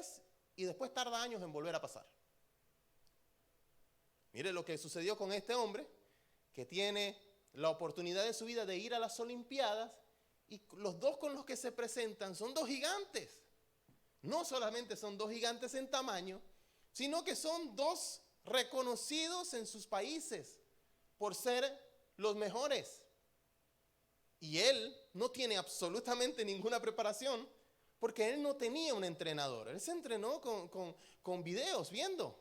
vez y después tarda años en volver a pasar. Mire lo que sucedió con este hombre que tiene la oportunidad de su vida de ir a las Olimpiadas y los dos con los que se presentan son dos gigantes. No solamente son dos gigantes en tamaño, sino que son dos reconocidos en sus países por ser los mejores. Y él no tiene absolutamente ninguna preparación porque él no tenía un entrenador. Él se entrenó con videos, viendo.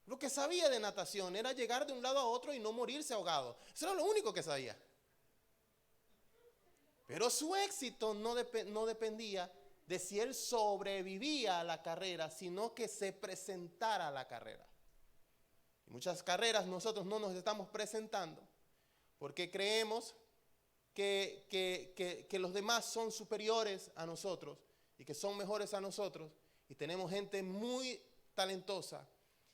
Lo que sabía de natación era llegar de un lado a otro y no morirse ahogado. Eso era lo único que sabía. Pero su éxito no dependía de si él sobrevivía a la carrera, sino que se presentara a la carrera. Muchas carreras nosotros no nos estamos presentando porque creemos que los demás son superiores a nosotros y que son mejores a nosotros, y tenemos gente muy talentosa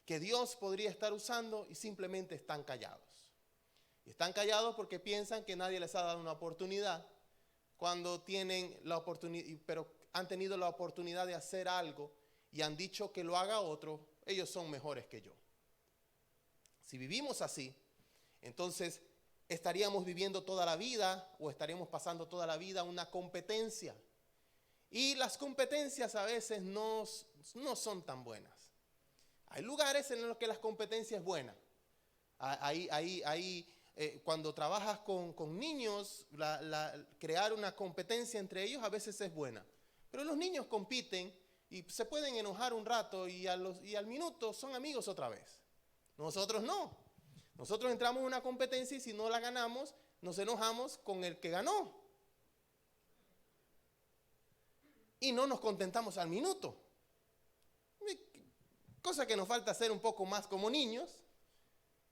que Dios podría estar usando y simplemente están callados. Y están callados porque piensan que nadie les ha dado una oportunidad cuando tienen la oportunidad, pero han tenido la oportunidad de hacer algo y han dicho que lo haga otro, ellos son mejores que yo. Si vivimos así, entonces estaríamos viviendo toda la vida o estaríamos pasando toda la vida una competencia. Y las competencias a veces no son tan buenas. Hay lugares en los que las competencias es buena. Cuando trabajas con niños, crear una competencia entre ellos a veces es buena. Pero los niños compiten y se pueden enojar un rato y al minuto son amigos otra vez. Nosotros no. Nosotros entramos en una competencia y si no la ganamos, nos enojamos con el que ganó. Y no nos contentamos al minuto. Cosa que nos falta hacer un poco más como niños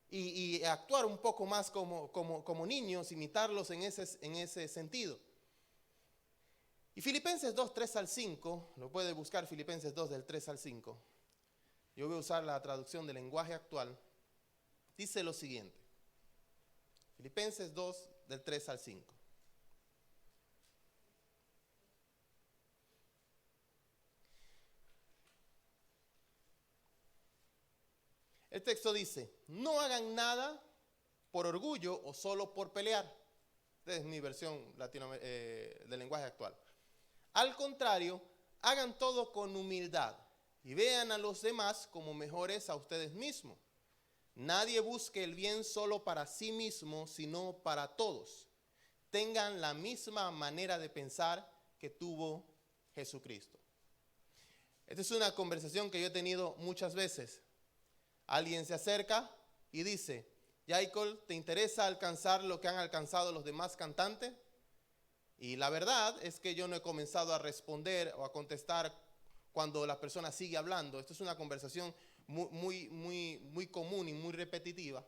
y actuar un poco más como niños, imitarlos en ese sentido. Y Filipenses 2, 3 al 5, lo puede buscar, Filipenses 2 del 3 al 5. Yo voy a usar la traducción del lenguaje actual. Dice lo siguiente. Filipenses 2 del 3 al 5. El texto dice: no hagan nada por orgullo o solo por pelear. Esta es mi versión del lenguaje actual. Al contrario, hagan todo con humildad y vean a los demás como mejores a ustedes mismos. Nadie busque el bien solo para sí mismo, sino para todos. Tengan la misma manera de pensar que tuvo Jesucristo. Esta es una conversación que yo he tenido muchas veces. Alguien se acerca y dice: Jacob, ¿te interesa alcanzar lo que han alcanzado los demás cantantes? Y la verdad es que yo no he comenzado a responder o a contestar cuando la persona sigue hablando. Esto es una conversación muy común y muy repetitiva.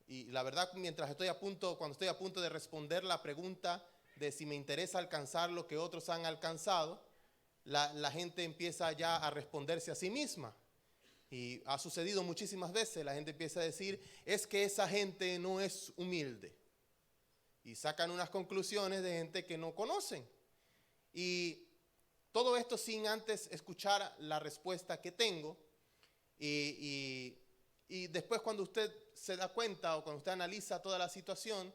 Y la verdad, cuando estoy a punto de responder la pregunta de si me interesa alcanzar lo que otros han alcanzado, la gente empieza ya a responderse a sí misma. Y ha sucedido muchísimas veces. La gente empieza a decir: es que esa gente no es humilde. Y sacan unas conclusiones de gente que no conocen. Y todo esto sin antes escuchar la respuesta que tengo. Y después, cuando usted se da cuenta o cuando usted analiza toda la situación,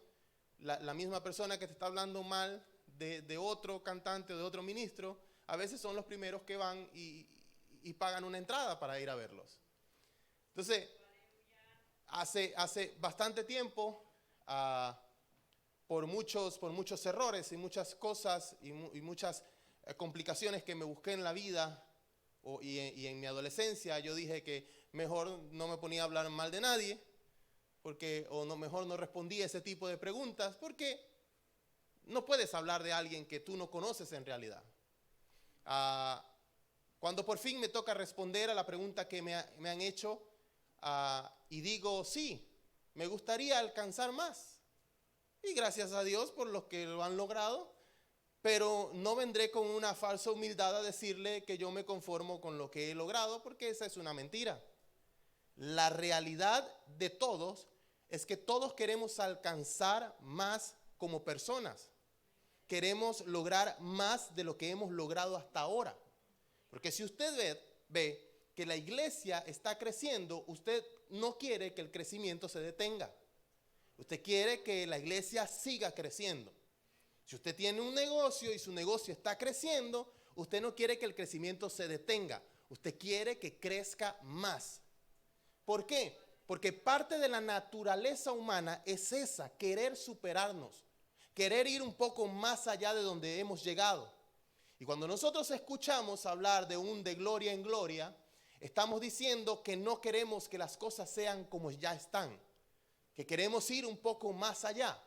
la misma persona que te está hablando mal de otro cantante o de otro ministro, a veces son los primeros que van y pagan una entrada para ir a verlos. Entonces, hace bastante tiempo, por muchos errores y muchas cosas y muchas complicaciones que me busqué en la vida y en mi adolescencia, yo dije que mejor no me ponía a hablar mal de nadie, mejor no respondía ese tipo de preguntas, porque no puedes hablar de alguien que tú no conoces en realidad. Cuando por fin me toca responder a la pregunta que me han hecho, y digo: sí, me gustaría alcanzar más. Y gracias a Dios por los que lo han logrado, pero no vendré con una falsa humildad a decirle que yo me conformo con lo que he logrado, porque esa es una mentira. La realidad de todos es que todos queremos alcanzar más como personas. queremos lograr más de lo que hemos logrado hasta ahora. Porque si usted ve que la iglesia está creciendo, usted no quiere que el crecimiento se detenga. Usted quiere que la iglesia siga creciendo. Si usted tiene un negocio y su negocio está creciendo, usted no quiere que el crecimiento se detenga. Usted quiere que crezca más. ¿Por qué? Porque parte de la naturaleza humana es esa, querer superarnos, querer ir un poco más allá de donde hemos llegado. Y cuando nosotros escuchamos hablar de gloria en gloria, estamos diciendo que no queremos que las cosas sean como ya están, que queremos ir un poco más allá.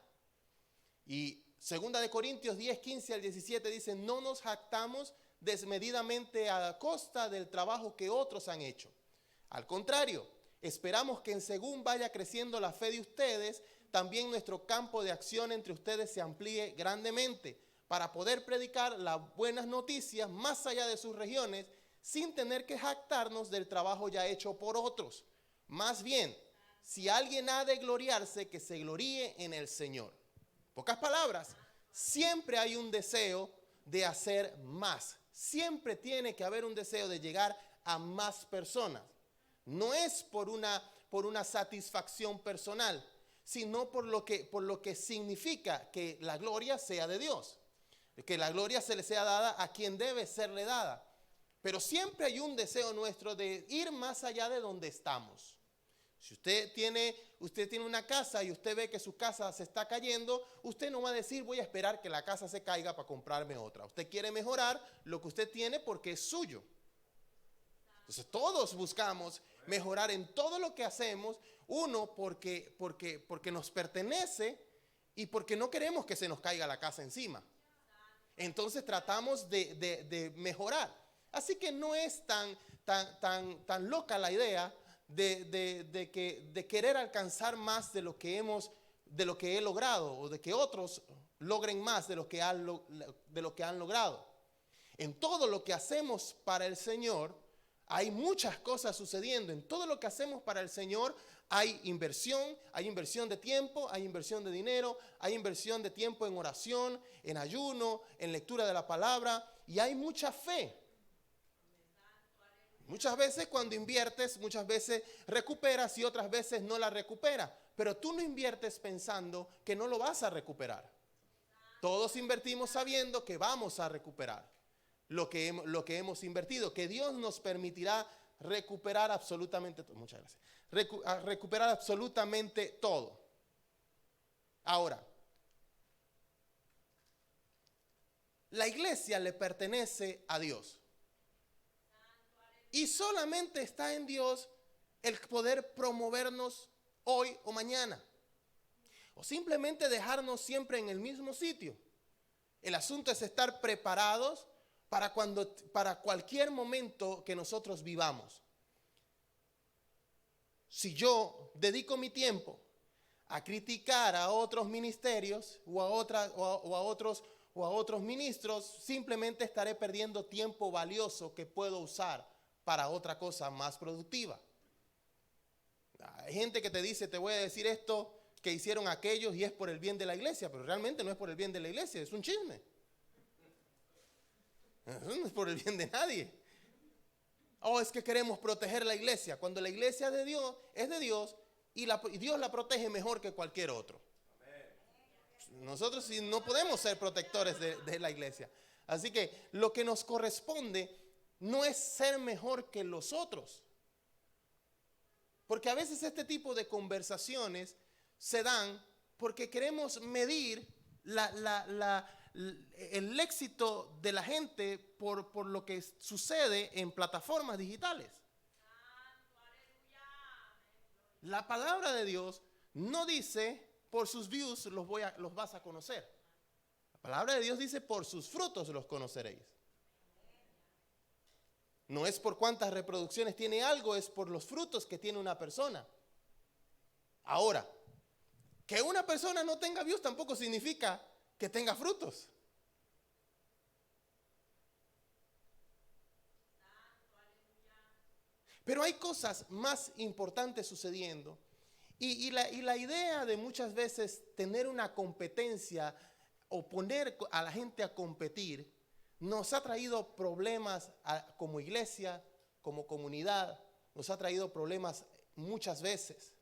Y 2 Corintios 10, 15 al 17 dice, no nos jactamos desmedidamente a costa del trabajo que otros han hecho. Al contrario, esperamos que según vaya creciendo la fe de ustedes, también nuestro campo de acción entre ustedes se amplíe grandemente para poder predicar las buenas noticias más allá de sus regiones sin tener que jactarnos del trabajo ya hecho por otros. Más bien, si alguien ha de gloriarse, que se gloríe en el Señor. Pocas palabras, siempre hay un deseo de hacer más. Siempre tiene que haber un deseo de llegar a más personas. No es por una satisfacción personal, sino por lo que significa que la gloria sea de Dios. Que la gloria se le sea dada a quien debe serle dada. Pero siempre hay un deseo nuestro de ir más allá de donde estamos. Si usted tiene una casa y usted ve que su casa se está cayendo, usted no va a decir voy a esperar que la casa se caiga para comprarme otra. Usted quiere mejorar lo que usted tiene porque es suyo. Entonces todos buscamos mejorar en todo lo que hacemos, uno porque nos pertenece y porque no queremos que se nos caiga la casa encima. Entonces tratamos de mejorar. Así que no es tan loca la idea de querer alcanzar más de lo que he logrado, o de que otros logren más de lo que han logrado. En todo lo que hacemos para el Señor hay muchas cosas sucediendo. En todo lo que hacemos para el Señor hay inversión de tiempo, hay inversión de dinero, hay inversión de tiempo en oración, en ayuno, en lectura de la palabra, y hay mucha fe. Muchas veces cuando inviertes, muchas veces recuperas y otras veces no la recuperas. Pero tú no inviertes pensando que no lo vas a recuperar. Todos invertimos sabiendo que vamos a recuperar lo que hemos invertido, que Dios nos permitirá recuperar absolutamente todo. Muchas gracias. Recuperar absolutamente todo. Ahora, la iglesia le pertenece a Dios. Y solamente está en Dios el poder promovernos hoy o mañana. O simplemente dejarnos siempre en el mismo sitio. El asunto es estar preparados para cualquier momento que nosotros vivamos. Si yo dedico mi tiempo a criticar a otros ministerios o a otros ministros, simplemente estaré perdiendo tiempo valioso que puedo usar para otra cosa más productiva. Hay gente que te dice, te voy a decir esto que hicieron aquellos y es por el bien de la iglesia, pero realmente no es por el bien de la iglesia, es un chisme. Eso no es por el bien de nadie. Es que queremos proteger la iglesia, cuando la iglesia es de Dios y Dios la protege mejor que cualquier otro. Nosotros sí no podemos ser protectores de la iglesia. Así que lo que nos corresponde no es ser mejor que los otros. Porque a veces este tipo de conversaciones se dan porque queremos medir el éxito de la gente por lo que sucede en plataformas digitales. La palabra de Dios no dice por sus views los vas a conocer. La palabra de Dios dice por sus frutos los conoceréis. No es por cuántas reproducciones tiene algo, es por los frutos que tiene una persona. Ahora, que una persona no tenga views tampoco significa que tenga frutos. Pero hay cosas más importantes sucediendo. Y la idea de muchas veces tener una competencia o poner a la gente a competir nos ha traído problemas como iglesia, como comunidad, nos ha traído problemas muchas veces.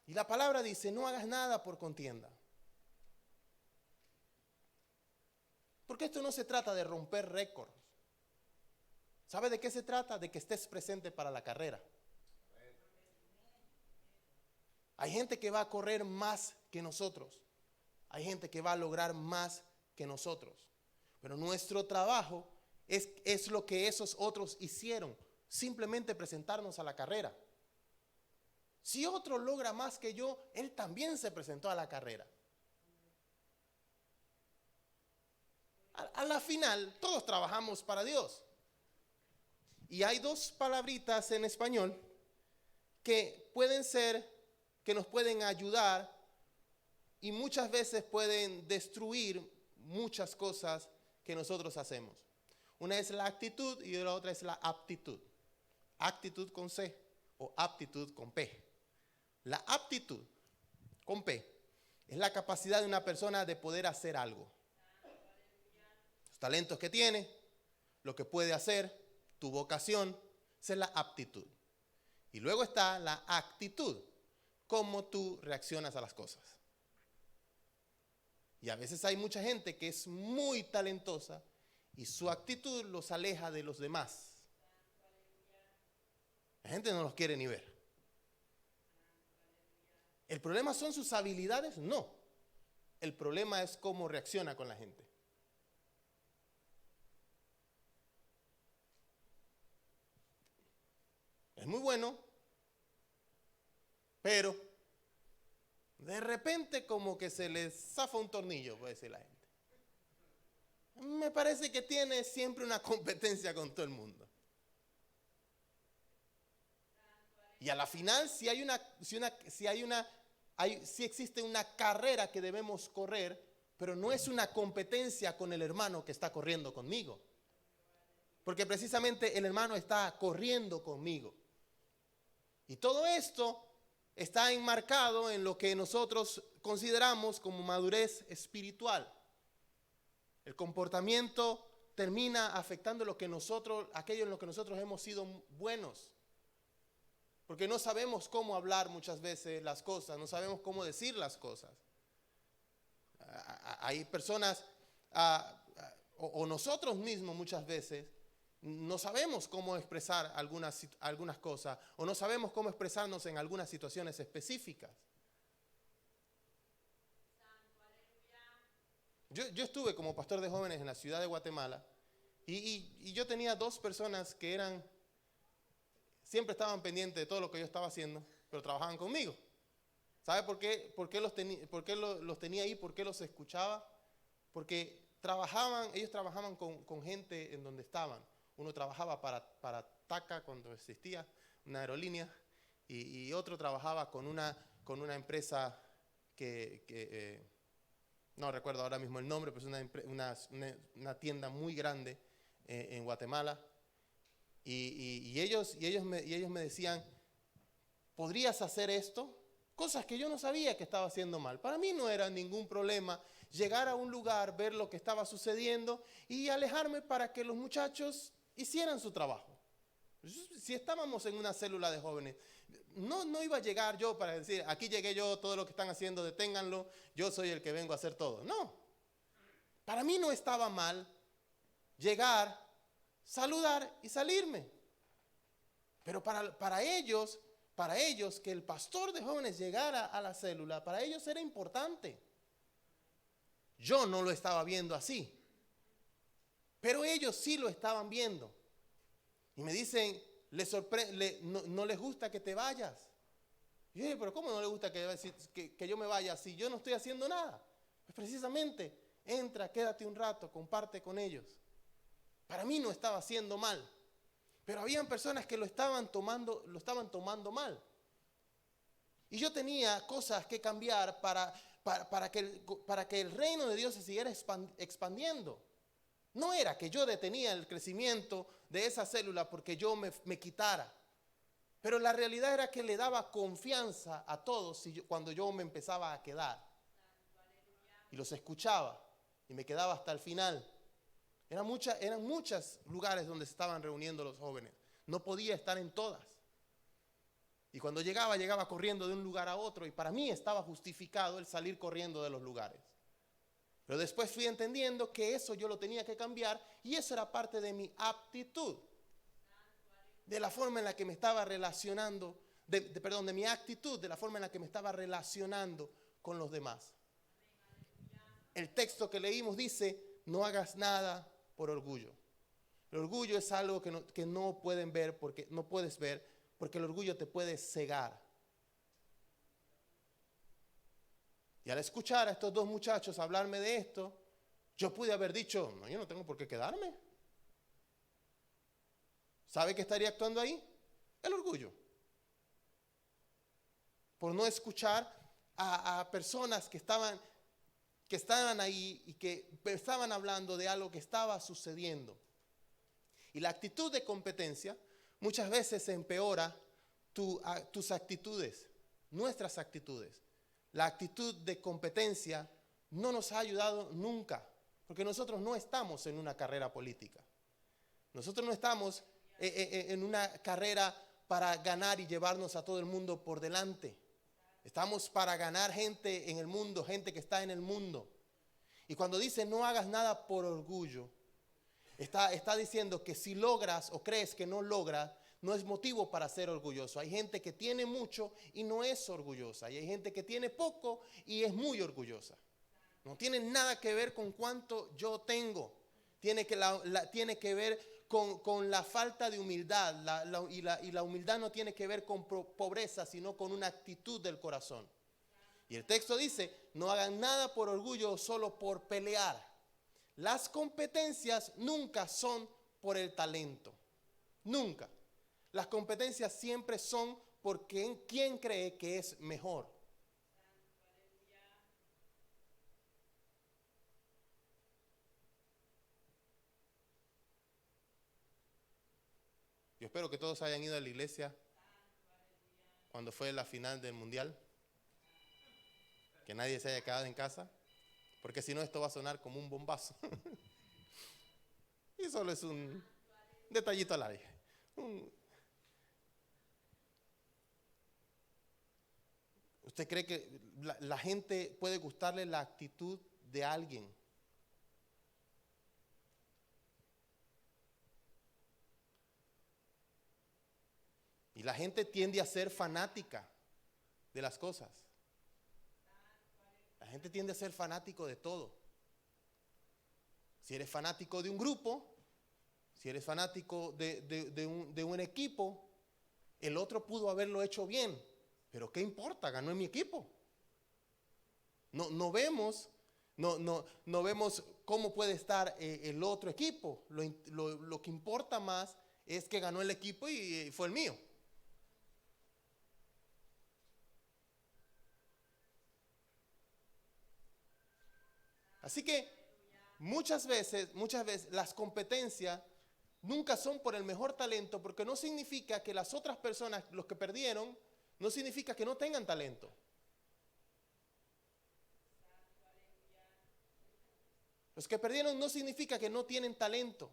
Y la palabra dice, no hagas nada por contienda. Porque esto no se trata de romper récords. ¿Sabe de qué se trata? De que estés presente para la carrera. Hay gente que va a correr más que nosotros. Hay gente que va a lograr más que nosotros. Pero nuestro trabajo es lo que esos otros hicieron. Simplemente presentarnos a la carrera. Si otro logra más que yo, él también se presentó a la carrera. A la final, todos trabajamos para Dios. Y hay dos palabritas en español que pueden ser, que nos pueden ayudar y muchas veces pueden destruir muchas cosas que nosotros hacemos. Una es la actitud y la otra es la aptitud. Actitud con C o aptitud con P. La aptitud con P es la capacidad de una persona de poder hacer algo. Los talentos que tiene, lo que puede hacer, tu vocación, esa es la aptitud. Y luego está la actitud, cómo tú reaccionas a las cosas. Y a veces hay mucha gente que es muy talentosa y su actitud los aleja de los demás. La gente no los quiere ni ver. ¿El problema son sus habilidades? No. El problema es cómo reacciona con la gente. Es muy bueno, pero de repente como que se le zafa un tornillo, puede decir la gente. Me parece que tiene siempre una competencia con todo el mundo. Y a la final, si existe una carrera que debemos correr, pero no es una competencia con el hermano que está corriendo conmigo. Porque precisamente el hermano está corriendo conmigo. Y todo esto está enmarcado en lo que nosotros consideramos como madurez espiritual. El comportamiento termina afectando aquello en lo que nosotros hemos sido buenos. Porque no sabemos cómo hablar muchas veces las cosas, no sabemos cómo decir las cosas. Hay personas, o nosotros mismos muchas veces, no sabemos cómo expresar algunas cosas, o no sabemos cómo expresarnos en algunas situaciones específicas. Yo estuve como pastor de jóvenes en la ciudad de Guatemala, y yo tenía dos personas que siempre estaban pendientes de todo lo que yo estaba haciendo, pero trabajaban conmigo. ¿Sabe por qué los tenía ahí? ¿Por qué los escuchaba? Porque ellos trabajaban con gente en donde estaban. Uno trabajaba para TACA cuando existía una aerolínea, y otro trabajaba con una empresa que no recuerdo ahora mismo el nombre, pero es una tienda muy grande en Guatemala. Y ellos me decían, ¿podrías hacer esto? Cosas que yo no sabía que estaba haciendo mal. Para mí no era ningún problema llegar a un lugar, ver lo que estaba sucediendo y alejarme para que los muchachos hicieran su trabajo. Si estábamos en una célula de jóvenes, no iba a llegar yo para decir, aquí llegué yo, todo lo que están haciendo, deténganlo, yo soy el que vengo a hacer todo. No. Para mí no estaba mal llegar, saludar y salirme. Pero para ellos que el pastor de jóvenes llegara a la célula, para ellos era importante. Yo no lo estaba viendo así, pero ellos sí lo estaban viendo. Y me dicen, no les gusta que te vayas. Y yo dije, pero ¿cómo no les gusta que yo me vaya si yo no estoy haciendo nada? Pues precisamente, entra, quédate un rato, comparte con ellos. Para mí no estaba haciendo mal, pero habían personas que lo estaban tomando mal. Y yo tenía cosas que cambiar para que el reino de Dios se siguiera expandiendo. No era que yo detenía el crecimiento de esa célula porque yo me quitara. Pero la realidad era que le daba confianza a todos cuando yo me empezaba a quedar. Y los escuchaba y me quedaba hasta el final. Eran muchos lugares donde se estaban reuniendo los jóvenes. No podía estar en todas. Y cuando llegaba corriendo de un lugar a otro. Y para mí estaba justificado el salir corriendo de los lugares. Pero después fui entendiendo que eso yo lo tenía que cambiar. Y eso era parte de mi aptitud. De la forma en la que me estaba relacionando. De mi actitud, de la forma en la que me estaba relacionando con los demás. El texto que leímos dice, no hagas nada por orgullo. El orgullo es algo que no pueden ver, porque no puedes ver, porque el orgullo te puede cegar. Y al escuchar a estos dos muchachos hablarme de esto, yo pude haber dicho, no, yo no tengo por qué quedarme. ¿Sabe qué estaría actuando ahí? El orgullo. Por no escuchar a personas que estaban ahí y que estaban hablando de algo que estaba sucediendo. Y la actitud de competencia muchas veces empeora tus actitudes, nuestras actitudes. La actitud de competencia no nos ha ayudado nunca, porque nosotros no estamos en una carrera política. Nosotros no estamos en una carrera para ganar y llevarnos a todo el mundo por delante. Estamos para ganar gente en el mundo, gente que está en el mundo. Y cuando dice no hagas nada por orgullo, está diciendo que si logras o crees que no logras, no es motivo para ser orgulloso. Hay gente que tiene mucho y no es orgullosa. Y hay gente que tiene poco y es muy orgullosa. No tiene nada que ver con cuánto yo tengo. Tiene que ver con la falta de humildad. Y la humildad no tiene que ver con pobreza, sino con una actitud del corazón. Y el texto dice, no hagan nada por orgullo o solo por pelear. Las competencias nunca son por el talento. Nunca. Las competencias siempre son por quién cree que es mejor. Yo espero que todos hayan ido a la iglesia cuando fue la final del mundial. Que nadie se haya quedado en casa. Porque si no, esto va a sonar como un bombazo. Y solo es un detallito al aire. ¿Usted cree que la gente puede gustarle la actitud de alguien? Y la gente tiende a ser fanática de las cosas. La gente tiende a ser fanático de todo. Si eres fanático de un grupo, si eres fanático de un equipo, el otro pudo haberlo hecho bien, pero ¿qué importa? Ganó en mi equipo. No vemos cómo puede estar el otro equipo. Lo que importa más es que ganó el equipo y fue el mío. Así que muchas veces las competencias nunca son por el mejor talento, porque no significa que las otras personas, los que perdieron, no significa que no tengan talento. Los que perdieron no significa que no tienen talento.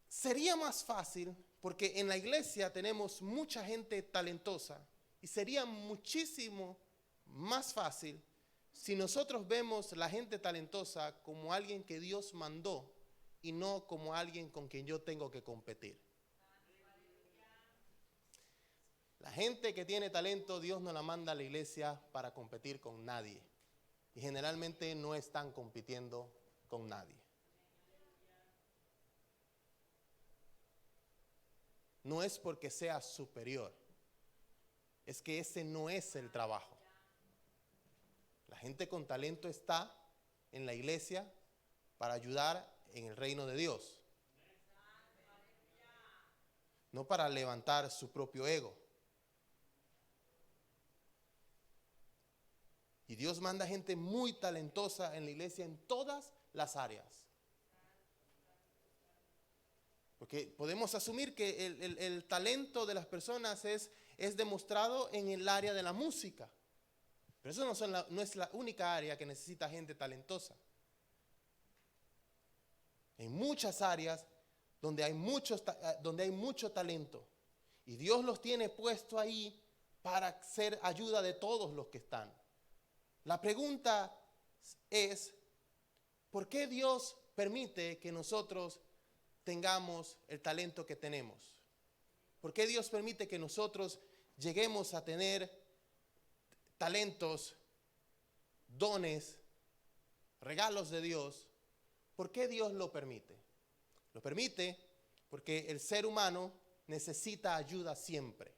Sería más fácil, porque en la iglesia tenemos mucha gente talentosa, y sería muchísimo más fácil si nosotros vemos la gente talentosa como alguien que Dios mandó y no como alguien con quien yo tengo que competir. La gente que tiene talento, Dios no la manda a la iglesia para competir con nadie. Y generalmente no están compitiendo con nadie. No es porque sea superior, es que ese no es el trabajo. La gente con talento está en la iglesia para ayudar en el reino de Dios, no para levantar su propio ego. Y Dios manda gente muy talentosa en la iglesia en todas las áreas. Porque podemos asumir que el talento de las personas es demostrado en el área de la música. Pero eso no es la única área que necesita gente talentosa. En muchas áreas donde hay mucho talento. Y Dios los tiene puesto ahí para ser ayuda de todos los que están. La pregunta es, ¿por qué Dios permite que nosotros tengamos el talento que tenemos? ¿Por qué Dios permite que nosotros lleguemos a tener talentos, dones, regalos de Dios? ¿Por qué Dios lo permite? Lo permite porque el ser humano necesita ayuda siempre.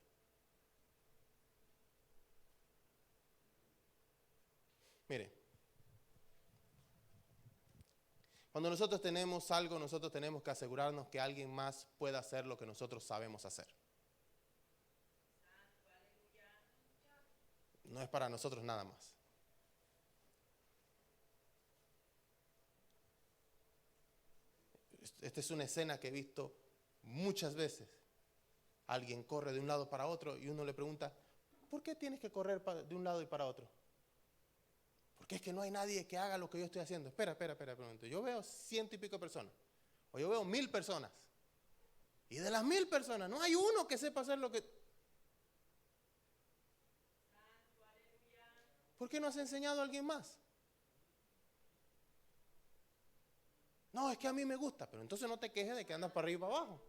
Mire, cuando nosotros tenemos algo, nosotros tenemos que asegurarnos que alguien más pueda hacer lo que nosotros sabemos hacer. No es para nosotros nada más. Esta es una escena que he visto muchas veces. Alguien corre de un lado para otro y uno le pregunta, ¿por qué tienes que correr de un lado y para otro? Porque es que no hay nadie que haga lo que yo estoy haciendo. Espera un momento. Yo veo 100 y pico personas. O yo veo 1000 personas. Y de las 1000 personas no hay uno que sepa hacer lo que... ¿Por qué no has enseñado a alguien más? No, es que a mí me gusta. Pero entonces no te quejes de que andas para arriba y para abajo.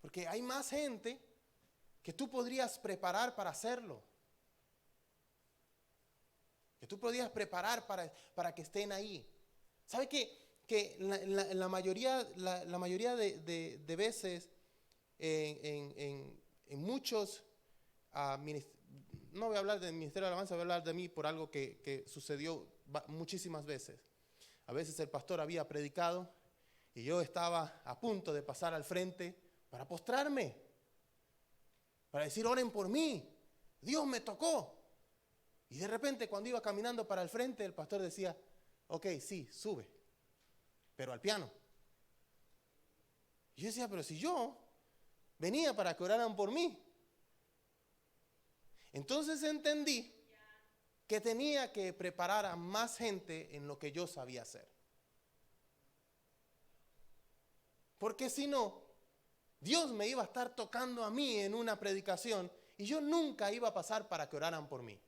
Porque hay más gente que tú podrías preparar para hacerlo. Que tú podrías preparar para que estén ahí. ¿Sabe que la mayoría de veces en muchos, no voy a hablar del Ministerio de Alabanza, voy a hablar de mí por algo que sucedió muchísimas veces. A veces el pastor había predicado y yo estaba a punto de pasar al frente para postrarme, para decir, oren por mí, Dios me tocó. Y de repente cuando iba caminando para el frente, el pastor decía, ok, sí, sube, pero al piano. Y yo decía, pero si yo venía para que oraran por mí. Entonces entendí que tenía que preparar a más gente en lo que yo sabía hacer. Porque si no, Dios me iba a estar tocando a mí en una predicación y yo nunca iba a pasar para que oraran por mí.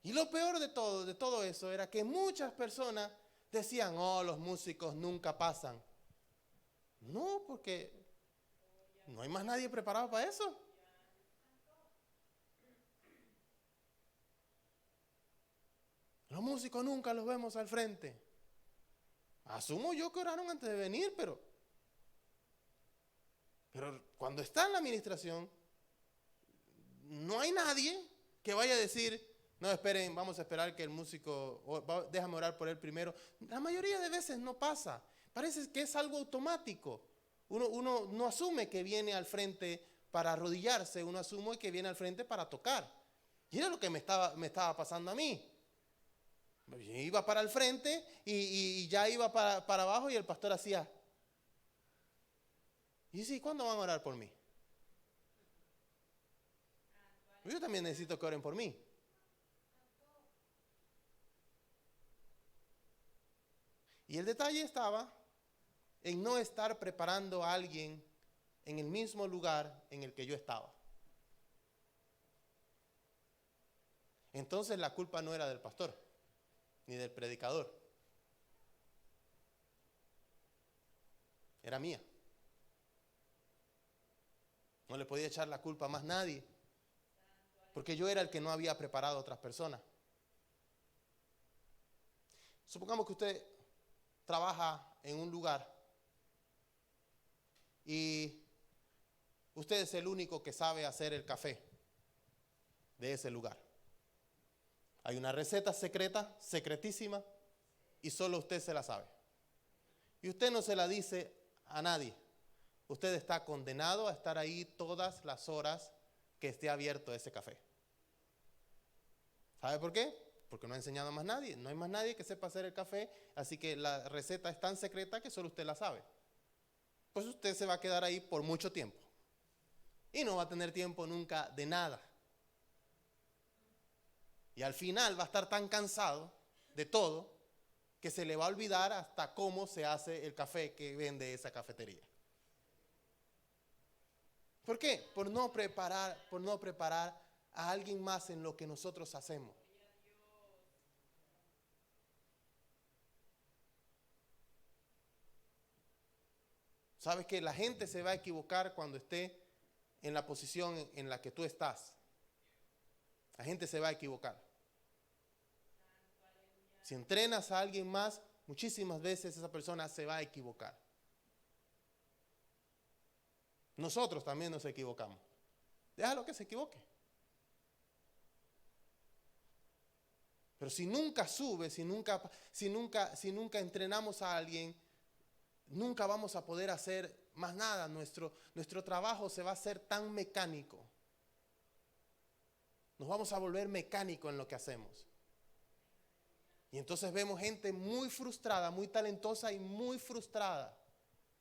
Y lo peor de todo eso era que muchas personas decían, oh, los músicos nunca pasan. No, porque no hay más nadie preparado para eso. Los músicos nunca los vemos al frente. Asumo yo que oraron antes de venir, pero cuando está en la administración, no hay nadie que vaya a decir, no, esperen, vamos a esperar que el músico, déjame orar por él primero. La mayoría de veces no pasa. Parece que es algo automático. Uno no asume que viene al frente para arrodillarse, uno asume que viene al frente para tocar. Y era lo que me estaba pasando a mí. Yo iba para el frente y ya iba para abajo y el pastor hacía. Y dice, ¿cuándo van a orar por mí? Yo también necesito que oren por mí. Y el detalle estaba en no estar preparando a alguien en el mismo lugar en el que yo estaba. Entonces la culpa no era del pastor, ni del predicador. Era mía. No le podía echar la culpa a más nadie, porque yo era el que no había preparado a otras personas. Supongamos que usted trabaja en un lugar y usted es el único que sabe hacer el café de ese lugar. Hay una receta secreta, secretísima, y solo usted se la sabe. Y usted no se la dice a nadie. Usted está condenado a estar ahí todas las horas que esté abierto ese café. ¿Sabe por qué? Porque no ha enseñado a más nadie. No hay más nadie que sepa hacer el café, así que la receta es tan secreta que solo usted la sabe. Pues usted se va a quedar ahí por mucho tiempo. Y no va a tener tiempo nunca de nada. Y al final va a estar tan cansado de todo que se le va a olvidar hasta cómo se hace el café que vende esa cafetería. ¿Por qué? Por no preparar a alguien más en lo que nosotros hacemos. Sabes que la gente se va a equivocar cuando esté en la posición en la que tú estás. La gente se va a equivocar. Si entrenas a alguien más, muchísimas veces esa persona se va a equivocar. Nosotros también nos equivocamos. Déjalo que se equivoque. Pero si nunca sube, si nunca entrenamos a alguien, nunca vamos a poder hacer más nada. Nuestro trabajo se va a hacer tan mecánico. Nos vamos a volver mecánicos en lo que hacemos. Y entonces vemos gente muy frustrada, muy talentosa y muy frustrada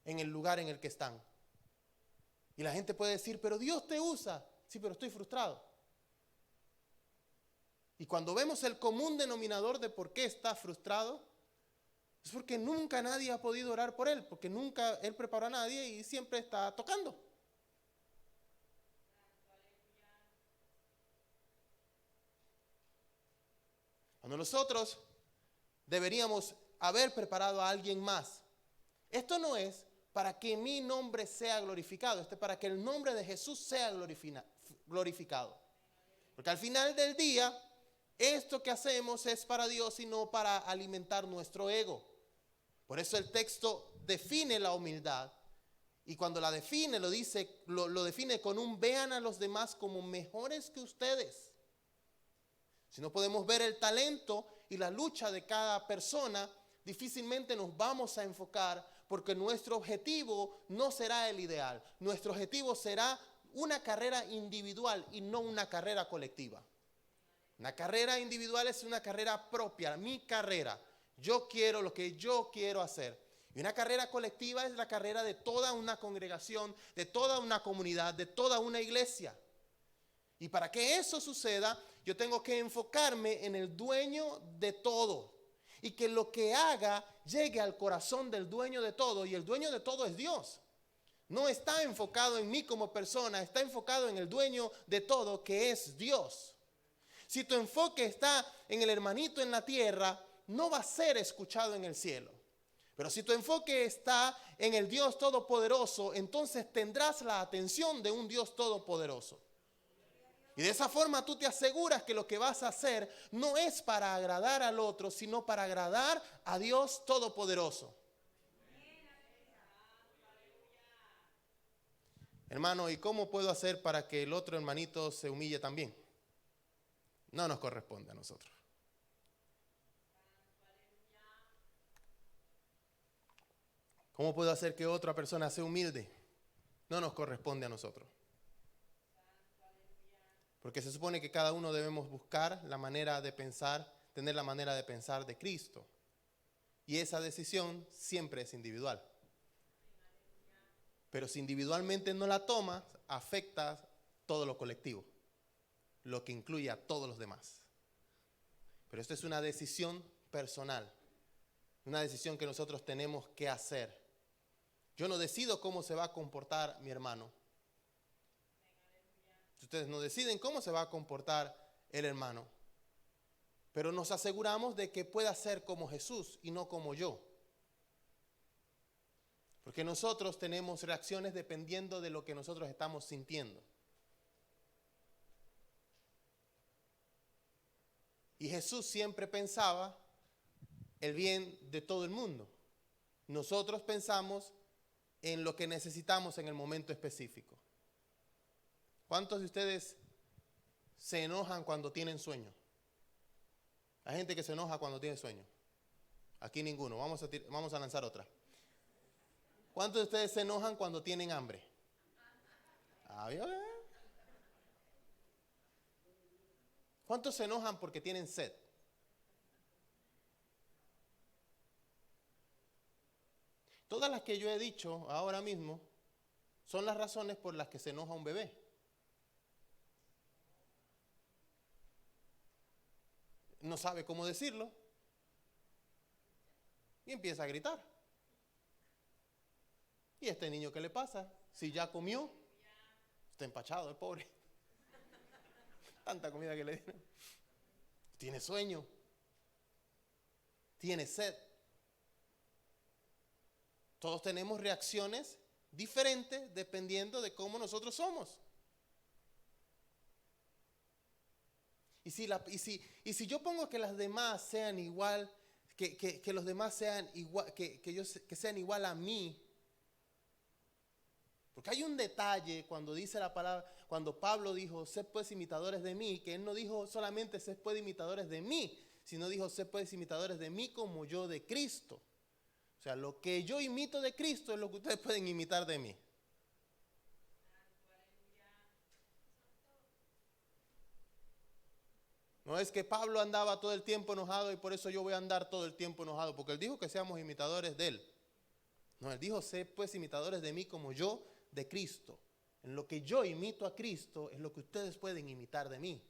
en el lugar en el que están. Y la gente puede decir, pero Dios te usa. Sí, pero estoy frustrado. Y cuando vemos el común denominador de por qué está frustrado, es porque nunca nadie ha podido orar por él, porque nunca él preparó a nadie y siempre está tocando. Cuando nosotros deberíamos haber preparado a alguien más, esto no es para que mi nombre sea glorificado, esto es para que el nombre de Jesús sea glorificado. Porque al final del día, esto que hacemos es para Dios y no para alimentar nuestro ego. Por eso el texto define la humildad. Y cuando la define, lo define con un vean a los demás como mejores que ustedes. Si no podemos ver el talento y la lucha de cada persona, difícilmente nos vamos a enfocar porque nuestro objetivo no será el ideal. Nuestro objetivo será una carrera individual y no una carrera colectiva. Una carrera individual es una carrera propia, mi carrera. Yo quiero lo que yo quiero hacer. Y una carrera colectiva es la carrera de toda una congregación, de toda una comunidad, de toda una iglesia. Y para que eso suceda, yo tengo que enfocarme en el dueño de todo. Y que lo que haga llegue al corazón del dueño de todo. Y el dueño de todo es Dios. No está enfocado en mí como persona, está enfocado en el dueño de todo, que es Dios. Si tu enfoque está en el hermanito en la tierra, no va a ser escuchado en el cielo. Pero si tu enfoque está en el Dios Todopoderoso, entonces tendrás la atención de un Dios Todopoderoso. Y de esa forma tú te aseguras que lo que vas a hacer no es para agradar al otro, sino para agradar a Dios Todopoderoso. Hermano, ¿y cómo puedo hacer para que el otro hermanito se humille también? No nos corresponde a nosotros. ¿Cómo puedo hacer que otra persona sea humilde? No nos corresponde a nosotros. Porque se supone que cada uno debemos buscar la manera de pensar, tener la manera de pensar de Cristo. Y esa decisión siempre es individual. Pero si individualmente no la tomas, afecta todo lo colectivo, lo que incluye a todos los demás. Pero esto es una decisión personal, una decisión que nosotros tenemos que hacer. Yo no decido cómo se va a comportar mi hermano. Ustedes no deciden cómo se va a comportar el hermano. Pero nos aseguramos de que pueda ser como Jesús y no como yo. Porque nosotros tenemos reacciones dependiendo de lo que nosotros estamos sintiendo. Y Jesús siempre pensaba el bien de todo el mundo. Nosotros pensamos en lo que necesitamos en el momento específico. ¿Cuántos de ustedes se enojan cuando tienen sueño? Hay gente que se enoja cuando tiene sueño. Aquí ninguno. Vamos a lanzar otra. ¿Cuántos de ustedes se enojan cuando tienen hambre? ¿Cuántos se enojan porque tienen sed? Todas las que yo he dicho ahora mismo son las razones por las que se enoja un bebé. No sabe cómo decirlo y empieza a gritar. ¿Y a este niño qué le pasa? Si ya comió, está empachado el pobre. Tanta comida que le dieron. Tiene sueño. Tiene sed. Todos tenemos reacciones diferentes dependiendo de cómo nosotros somos. Y si yo pongo que las demás sean igual, que los demás sean igual, que sean igual a mí, porque hay un detalle cuando dice la palabra, cuando Pablo dijo, sed pues imitadores de mí, que él no dijo solamente sed pues imitadores de mí, sino dijo sed pues imitadores de mí como yo de Cristo. O sea, lo que yo imito de Cristo es lo que ustedes pueden imitar de mí. No es que Pablo andaba todo el tiempo enojado y por eso yo voy a andar todo el tiempo enojado, porque él dijo que seamos imitadores de él. No, él dijo, sé pues imitadores de mí como yo de Cristo. En lo que yo imito a Cristo es lo que ustedes pueden imitar de mí.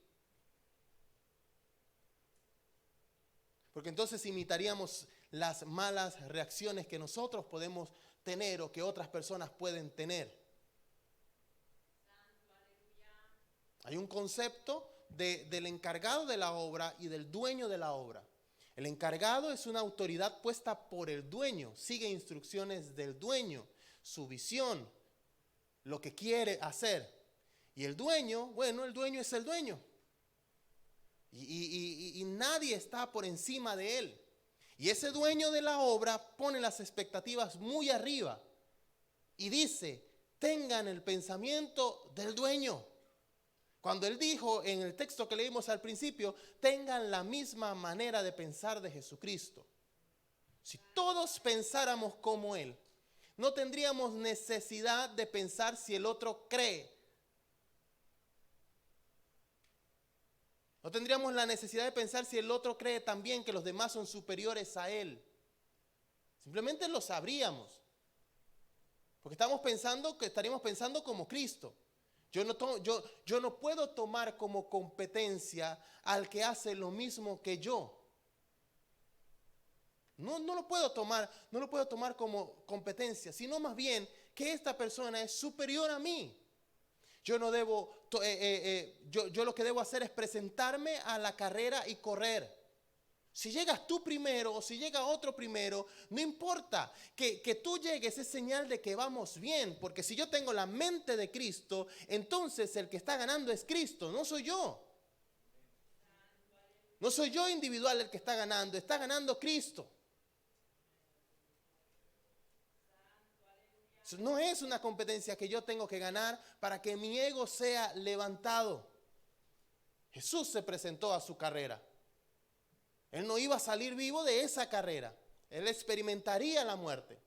Porque entonces imitaríamos las malas reacciones que nosotros podemos tener o que otras personas pueden tener. Hay un concepto del encargado de la obra y del dueño de la obra. El encargado es una autoridad puesta por el dueño, sigue instrucciones del dueño, su visión, lo que quiere hacer. Y el dueño, bueno, el dueño es el dueño. Y nadie está por encima de él. Y ese dueño de la obra pone las expectativas muy arriba y dice, tengan el pensamiento del dueño. Cuando él dijo en el texto que leímos al principio, tengan la misma manera de pensar de Jesucristo. Si todos pensáramos como él, no tendríamos necesidad de pensar si el otro cree. No tendríamos la necesidad de pensar si el otro cree también que los demás son superiores a él. Simplemente lo sabríamos. Porque estaríamos pensando como Cristo. Yo no puedo tomar como competencia al que hace lo mismo que yo. No lo puedo tomar como competencia, sino más bien que esta persona es superior a mí. Yo lo que debo hacer es presentarme a la carrera y correr. Si llegas tú primero o si llega otro primero, no importa. Que tú llegues es señal de que vamos bien. Porque si yo tengo la mente de Cristo, entonces el que está ganando es Cristo, no soy yo. No soy yo individual el que está ganando Cristo. No es una competencia que yo tengo que ganar para que mi ego sea levantado. Jesús se presentó a su carrera. Él no iba a salir vivo de esa carrera. Él experimentaría la muerte.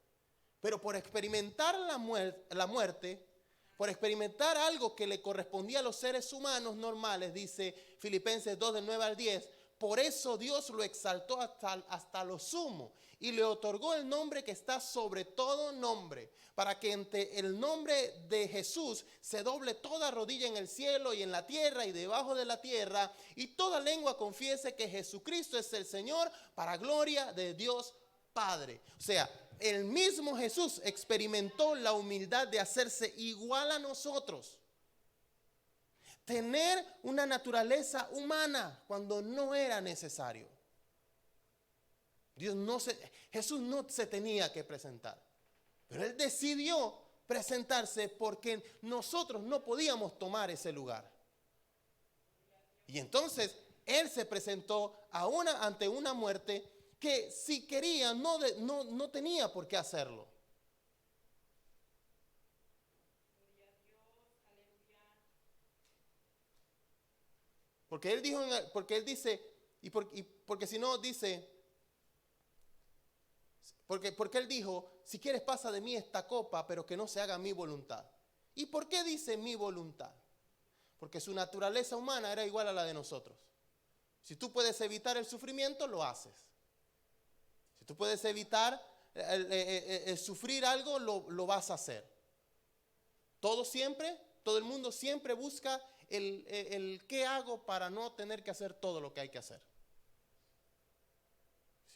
Pero por experimentar la muerte, por experimentar algo que le correspondía a los seres humanos normales, dice Filipenses 2, del 9 al 10, por eso Dios lo exaltó hasta lo sumo y le otorgó el nombre que está sobre todo nombre, para que ante el nombre de Jesús se doble toda rodilla en el cielo y en la tierra y debajo de la tierra, y toda lengua confiese que Jesucristo es el Señor, para gloria de Dios Padre. O sea, el mismo Jesús experimentó la humildad de hacerse igual a nosotros. Tener una naturaleza humana cuando no era necesario. Jesús no se tenía que presentar, pero él decidió presentarse porque nosotros no podíamos tomar ese lugar. Y entonces él se presentó ante una muerte que si quería no tenía por qué hacerlo. Porque él dice, porque si no dice, Porque Él dijo, si quieres pasa de mí esta copa, pero que no se haga mi voluntad. ¿Y por qué dice mi voluntad? Porque su naturaleza humana era igual a la de nosotros. Si tú puedes evitar el sufrimiento, lo haces. Si tú puedes evitar el sufrir algo, lo vas a hacer. Todo el mundo siempre busca el qué hago para no tener que hacer todo lo que hay que hacer.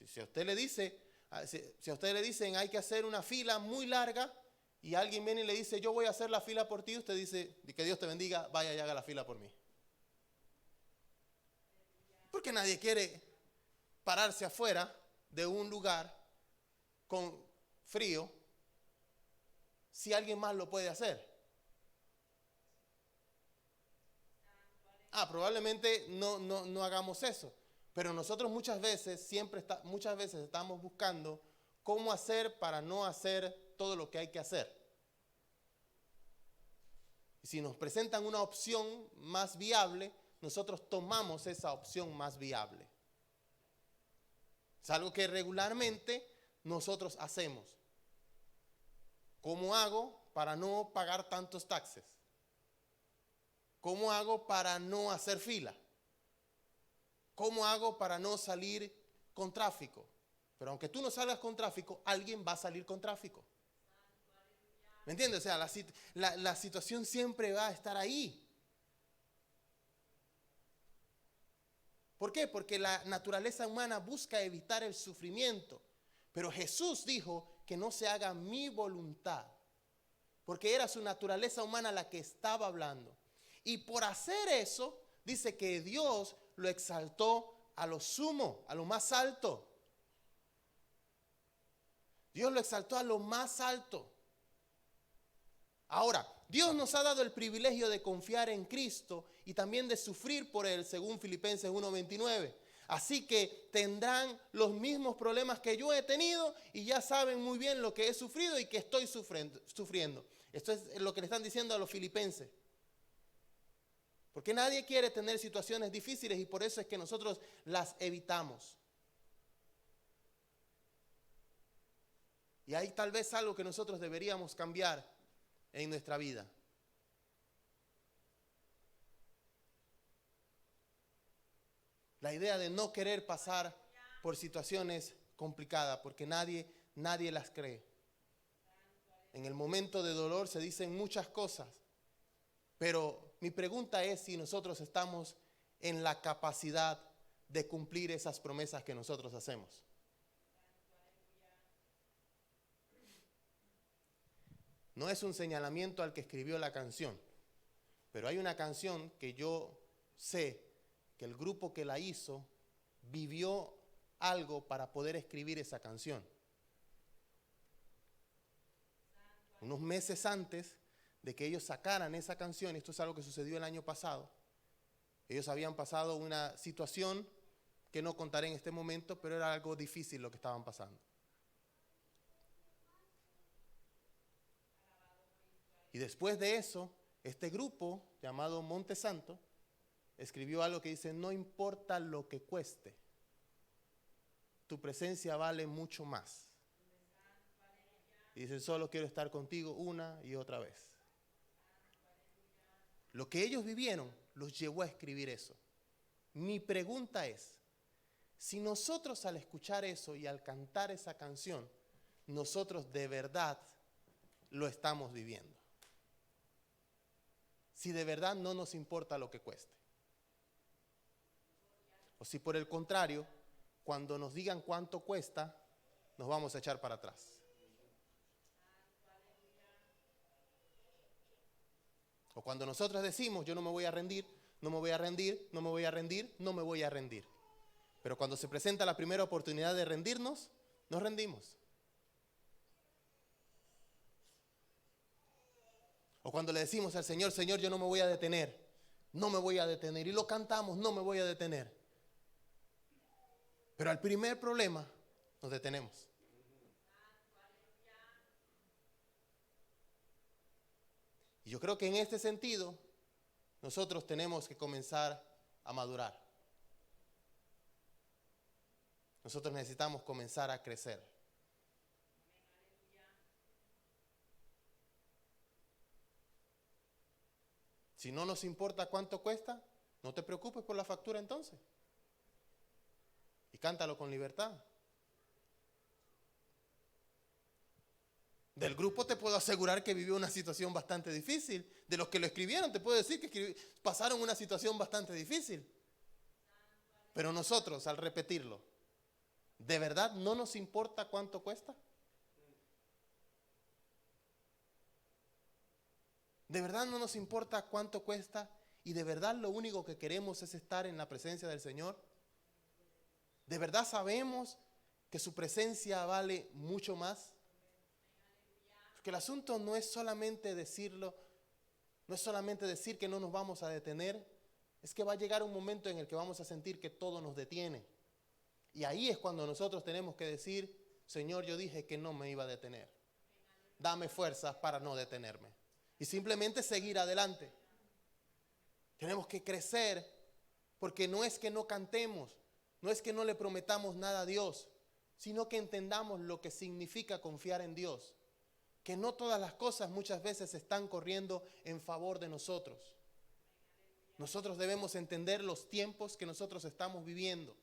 Si a usted le dice, si a usted le dicen hay que hacer una fila muy larga y alguien viene y le dice yo voy a hacer la fila por ti, usted dice que Dios te bendiga, vaya y haga la fila por mí. Porque nadie quiere pararse afuera de un lugar con frío si alguien más lo puede hacer. Probablemente no hagamos eso. Pero nosotros muchas veces estamos buscando cómo hacer para no hacer todo lo que hay que hacer. Y si nos presentan una opción más viable, nosotros tomamos esa opción más viable. Es algo que regularmente nosotros hacemos. ¿Cómo hago para no pagar tantos taxes? ¿Cómo hago para no hacer fila? ¿Cómo hago para no salir con tráfico? Pero aunque tú no salgas con tráfico, alguien va a salir con tráfico. ¿Me entiendes? O sea, la situación siempre va a estar ahí. ¿Por qué? Porque la naturaleza humana busca evitar el sufrimiento. Pero Jesús dijo que no se haga mi voluntad. Porque era su naturaleza humana la que estaba hablando. Y por hacer eso, dice que Dios lo exaltó a lo sumo, a lo más alto. Dios lo exaltó a lo más alto. Ahora, Dios nos ha dado el privilegio de confiar en Cristo y también de sufrir por Él, según Filipenses 1:29. Así que tendrán los mismos problemas que yo he tenido y ya saben muy bien lo que he sufrido y que estoy sufriendo. Esto es lo que le están diciendo a los filipenses. Porque nadie quiere tener situaciones difíciles y por eso es que nosotros las evitamos. Y hay tal vez algo que nosotros deberíamos cambiar en nuestra vida. La idea de no querer pasar por situaciones complicadas, porque nadie las cree. En el momento de dolor se dicen muchas cosas, pero mi pregunta es si nosotros estamos en la capacidad de cumplir esas promesas que nosotros hacemos. No es un señalamiento al que escribió la canción, pero hay una canción que yo sé que el grupo que la hizo vivió algo para poder escribir esa canción. Unos meses antes de que ellos sacaran esa canción, esto es algo que sucedió el año pasado, ellos habían pasado una situación que no contaré en este momento, pero era algo difícil lo que estaban pasando. Y después de eso, este grupo llamado Monte Santo escribió algo que dice: no importa lo que cueste, tu presencia vale mucho más. Y dice: solo quiero estar contigo una y otra vez. Lo que ellos vivieron los llevó a escribir eso. Mi pregunta es, si nosotros al escuchar eso y al cantar esa canción, nosotros de verdad lo estamos viviendo. Si de verdad no nos importa lo que cueste. O si por el contrario, cuando nos digan cuánto cuesta, nos vamos a echar para atrás. O cuando nosotros decimos, yo no me voy a rendir, no me voy a rendir, no me voy a rendir, no me voy a rendir. Pero cuando se presenta la primera oportunidad de rendirnos, nos rendimos. O cuando le decimos al Señor: Señor, yo no me voy a detener, no me voy a detener. Y lo cantamos: no me voy a detener. Pero al primer problema nos detenemos. Y yo creo que en este sentido nosotros tenemos que comenzar a madurar. Nosotros necesitamos comenzar a crecer. Si no nos importa cuánto cuesta, no te preocupes por la factura entonces. Y cántalo con libertad. Del grupo te puedo asegurar que vivió una situación bastante difícil. De los que lo escribieron te puedo decir que pasaron una situación bastante difícil. Pero nosotros, al repetirlo, ¿de verdad no nos importa cuánto cuesta? ¿De verdad no nos importa cuánto cuesta? ¿Y de verdad lo único que queremos es estar en la presencia del Señor? ¿De verdad sabemos que su presencia vale mucho más? Porque el asunto no es solamente decirlo, no es solamente decir que no nos vamos a detener, es que va a llegar un momento en el que vamos a sentir que todo nos detiene. Y ahí es cuando nosotros tenemos que decir, Señor, yo dije que no me iba a detener. Dame fuerzas para no detenerme. Y simplemente seguir adelante. Tenemos que crecer, porque no es que no cantemos, no es que no le prometamos nada a Dios, sino que entendamos lo que significa confiar en Dios. Que no todas las cosas muchas veces están corriendo en favor de nosotros. Nosotros debemos entender los tiempos que nosotros estamos viviendo.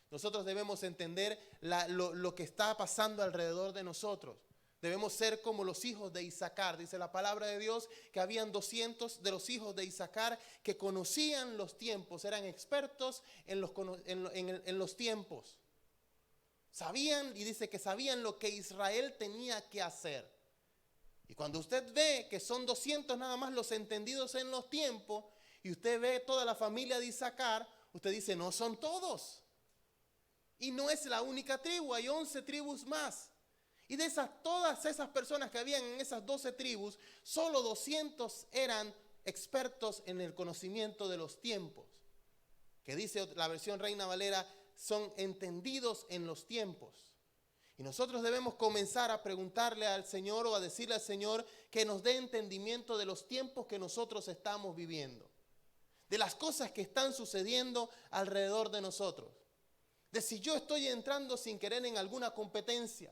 Nosotros debemos entender lo que está pasando alrededor de nosotros. Debemos ser como los hijos de Isaacar. Dice la palabra de Dios que habían 200 de los hijos de Isaacar que conocían los tiempos, eran expertos en los tiempos. Sabían, y dice que sabían lo que Israel tenía que hacer. Y cuando usted ve que son 200 nada más los entendidos en los tiempos, y usted ve toda la familia de Isaacar, usted dice, no son todos. Y no es la única tribu, hay 11 tribus más. Y de todas esas personas que habían en esas 12 tribus, solo 200 eran expertos en el conocimiento de los tiempos. Que dice la versión Reina Valera, son entendidos en los tiempos. Y nosotros debemos comenzar a preguntarle al Señor o a decirle al Señor que nos dé entendimiento de los tiempos que nosotros estamos viviendo. De las cosas que están sucediendo alrededor de nosotros. De si yo estoy entrando sin querer en alguna competencia.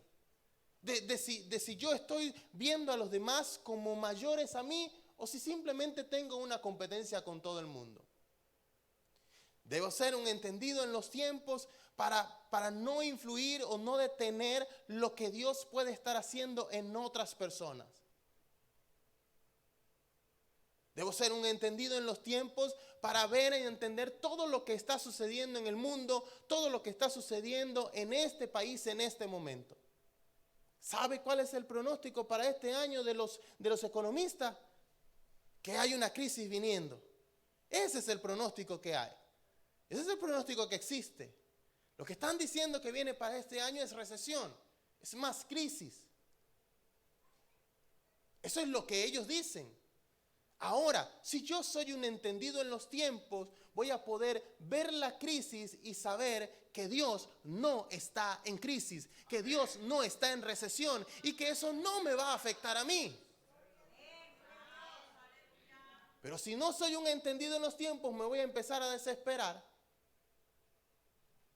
De si yo estoy viendo a los demás como mayores a mí o si simplemente tengo una competencia con todo el mundo. Debo ser un entendido en los tiempos para no influir o no detener lo que Dios puede estar haciendo en otras personas. Debo ser un entendido en los tiempos para ver y entender todo lo que está sucediendo en el mundo, todo lo que está sucediendo en este país en este momento. ¿Sabe cuál es el pronóstico para este año de los economistas? Que hay una crisis viniendo. Ese es el pronóstico que hay. Ese es el pronóstico que existe. Lo que están diciendo que viene para este año es recesión, es más crisis. Eso es lo que ellos dicen. Ahora, si yo soy un entendido en los tiempos, voy a poder ver la crisis y saber que Dios no está en crisis, que Dios no está en recesión y que eso no me va a afectar a mí. Pero si no soy un entendido en los tiempos, me voy a empezar a desesperar.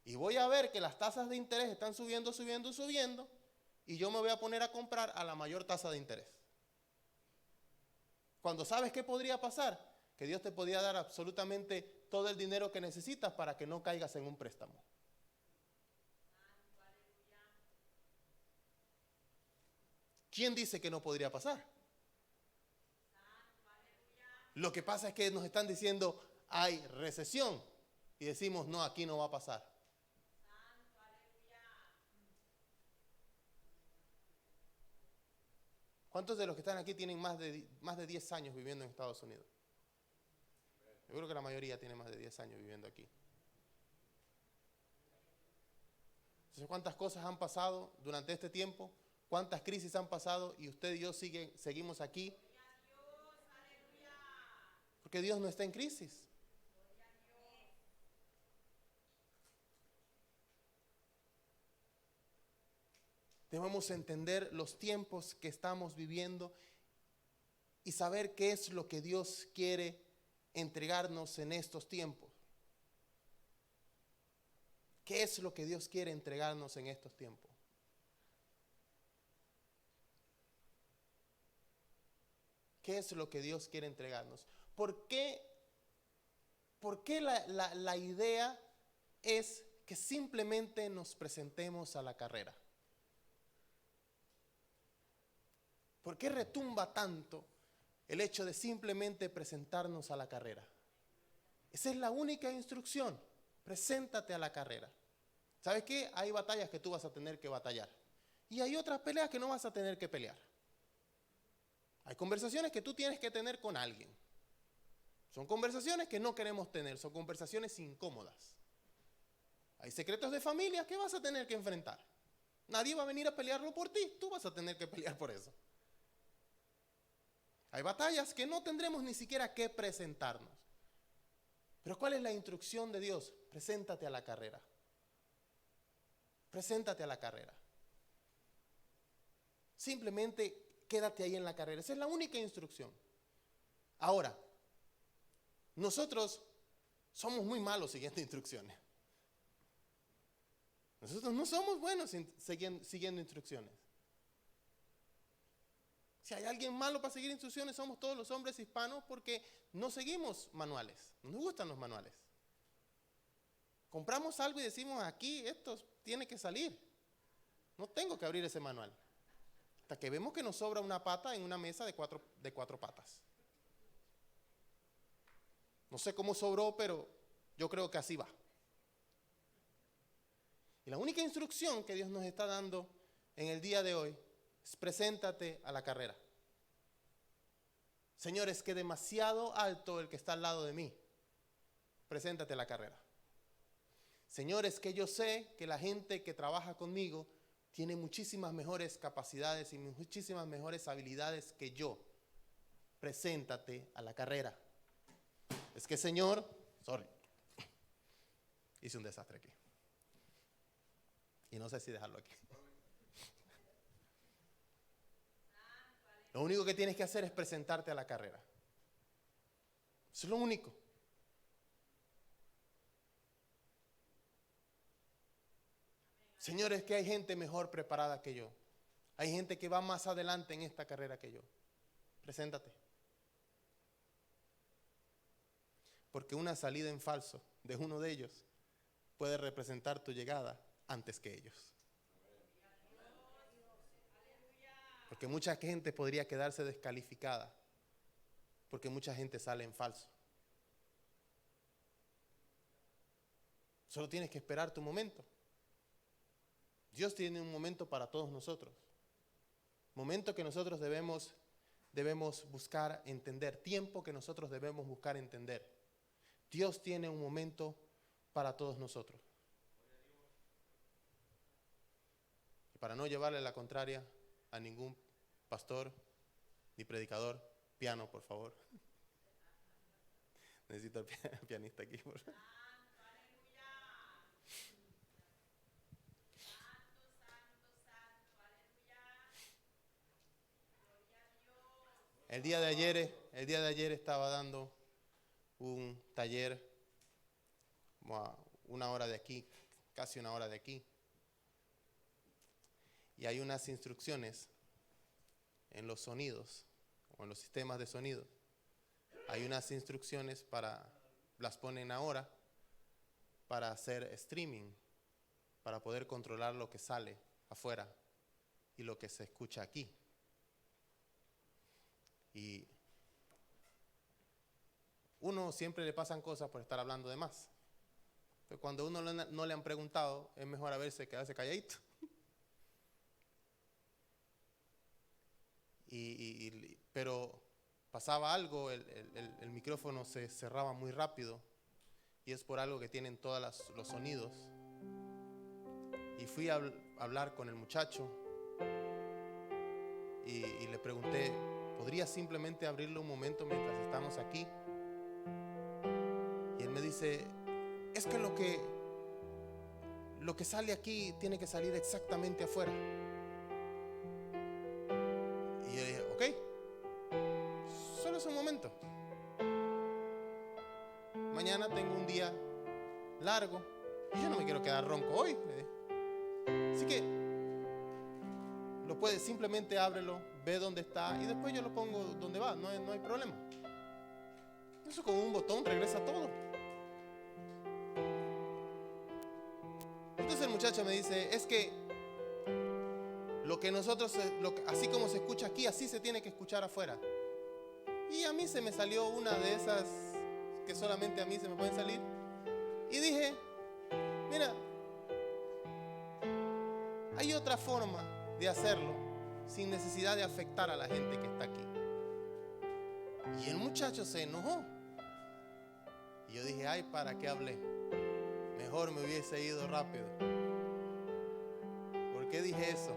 Y voy a ver que las tasas de interés están subiendo, subiendo, subiendo. Y yo me voy a poner a comprar a la mayor tasa de interés. Cuando sabes qué podría pasar, que Dios te podría dar absolutamente todo el dinero que necesitas para que no caigas en un préstamo. ¿Quién dice que no podría pasar? Lo que pasa es que nos están diciendo hay recesión y decimos no, aquí no va a pasar. ¿Cuántos de los que están aquí tienen más de 10 años viviendo en Estados Unidos? Yo creo que la mayoría tiene más de 10 años viviendo aquí. Entonces, ¿cuántas cosas han pasado durante este tiempo? ¿Cuántas crisis han pasado? Y usted y yo seguimos aquí. Porque Dios no está en crisis. Debemos entender los tiempos que estamos viviendo y saber qué es lo que Dios quiere entregarnos en estos tiempos. ¿Qué es lo que Dios quiere entregarnos en estos tiempos? ¿Qué es lo que Dios quiere entregarnos? ¿por qué la idea es que simplemente nos presentemos a la carrera? ¿Por qué retumba tanto el hecho de simplemente presentarnos a la carrera? Esa es la única instrucción. Preséntate a la carrera. ¿Sabes qué? Hay batallas que tú vas a tener que batallar. Y hay otras peleas que no vas a tener que pelear. Hay conversaciones que tú tienes que tener con alguien. Son conversaciones que no queremos tener. Son conversaciones incómodas. Hay secretos de familia que vas a tener que enfrentar. Nadie va a venir a pelearlo por ti. Tú vas a tener que pelear por eso. Hay batallas que no tendremos ni siquiera que presentarnos. Pero ¿cuál es la instrucción de Dios? Preséntate a la carrera. Preséntate a la carrera. Simplemente quédate ahí en la carrera. Esa es la única instrucción. Ahora, nosotros somos muy malos siguiendo instrucciones. Nosotros no somos buenos siguiendo instrucciones. Si hay alguien malo para seguir instrucciones, somos todos los hombres hispanos porque no seguimos manuales. No nos gustan los manuales. Compramos algo y decimos, aquí esto tiene que salir. No tengo que abrir ese manual. Hasta que vemos que nos sobra una pata en una mesa de cuatro patas. No sé cómo sobró, pero yo creo que así va. Y la única instrucción que Dios nos está dando en el día de hoy es preséntate a la carrera. Señor, es que demasiado alto el que está al lado de mí. Preséntate a la carrera. Señor, es que yo sé que la gente que trabaja conmigo tiene muchísimas mejores capacidades y muchísimas mejores habilidades que yo. Preséntate a la carrera. Es que, Señor, hice un desastre aquí. Y no sé si dejarlo aquí. Lo único que tienes que hacer es presentarte a la carrera. Eso es lo único. Señor, es que hay gente mejor preparada que yo. Hay gente que va más adelante en esta carrera que yo. Preséntate. Porque una salida en falso de uno de ellos puede representar tu llegada antes que ellos. Porque mucha gente podría quedarse descalificada. Porque mucha gente sale en falso. Solo tienes que esperar tu momento. Dios tiene un momento para todos nosotros. Momento que nosotros debemos buscar entender. Tiempo que nosotros debemos buscar entender. Dios tiene un momento para todos nosotros. Y para no llevarle la contraria a ningún pastor ni predicador, piano, por favor. Necesito el pianista aquí, por favor. El día de ayer estaba dando un taller como a una hora de aquí, casi una hora de aquí. Y hay unas instrucciones en los sonidos o en los sistemas de sonido. Hay unas instrucciones las ponen ahora para hacer streaming, para poder controlar lo que sale afuera y lo que se escucha aquí. Y uno siempre le pasan cosas por estar hablando de más. Pero cuando a uno no le han preguntado, es mejor quedarse calladito. Pero pasaba algo, el micrófono se cerraba muy rápido y es por algo que tienen todos los sonidos. Y fui a hablar con el muchacho y le pregunté, ¿podría simplemente abrirlo un momento mientras estamos aquí? Y él me dice, es que lo que sale aquí tiene que salir exactamente afuera. Y yo dije, ok, solo es un momento. Mañana tengo un día largo y yo no me quiero quedar ronco hoy. Así que lo puedes, simplemente ábrelo, ve dónde está y después yo lo pongo donde va, no hay problema. Eso con un botón regresa todo. Entonces el muchacho me dice, es que lo que nosotros, así como se escucha aquí, así se tiene que escuchar afuera. Y a mí se me salió una de esas que solamente a mí se me pueden salir. Y dije, mira, hay otra forma de hacerlo sin necesidad de afectar a la gente que está aquí. Y el muchacho se enojó. Y yo dije, ay, ¿para qué hablé? Mejor me hubiese ido rápido. ¿Por qué dije eso?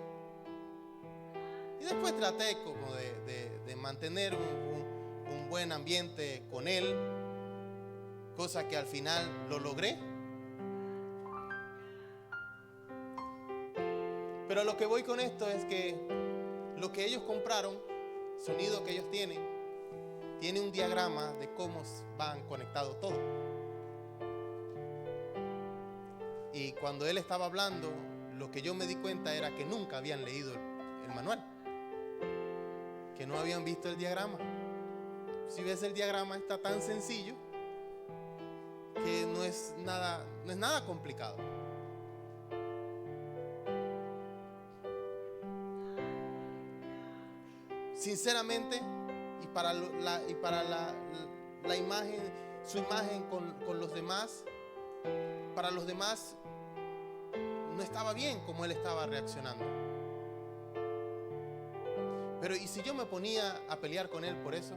Y después traté como de mantener un buen ambiente con él, cosa que al final lo logré. Pero lo que voy con esto es que lo que ellos compraron, sonido que ellos tienen, tiene un diagrama de cómo van conectados todos. Y cuando él estaba hablando, lo que yo me di cuenta era que nunca habían leído el manual, que no habían visto el diagrama. Si ves el diagrama, está tan sencillo que no es nada complicado. Sinceramente, y para la imagen, su imagen con los demás, para los demás no estaba bien como él estaba reaccionando. Pero ¿y si yo me ponía a pelear con él por eso?